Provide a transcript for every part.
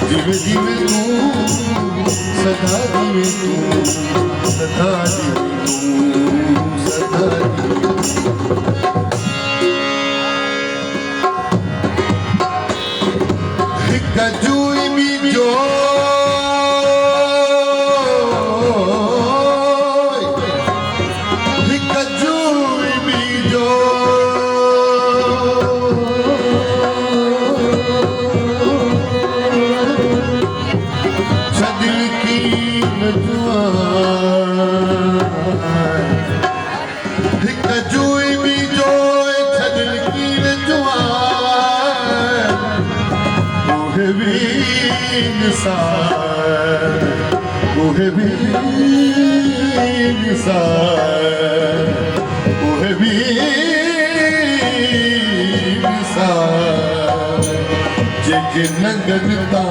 जिवे जिवे तू सदा जिवे तू सदा जिवे तू सदा कजूई बीजो कजूई बीजो छदिल की नजुआ कजूई बीजो छदिल की नजुआ ओहे भी निसार ओहे भी निसार जग नगनता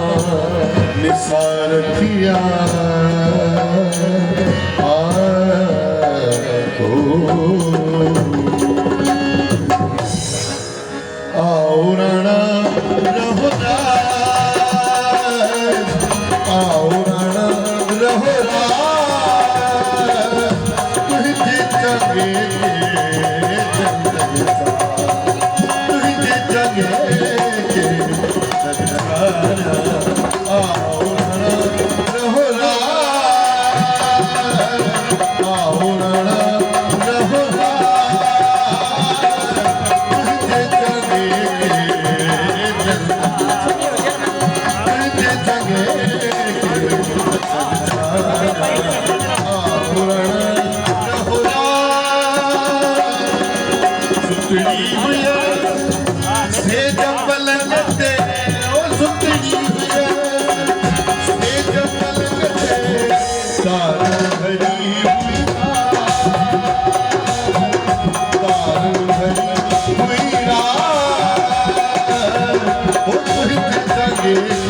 निसार थिया आओ राणा रहोदा आओ राणा रहोदा तुझे जगे तुझे जगे आओ राणा रहोदा आओ राणा रहोदा तुझे जगे से जंगल लते ओ सुतड़ी से जंगल लते तार हरी हुई रात ओ तुझे जगे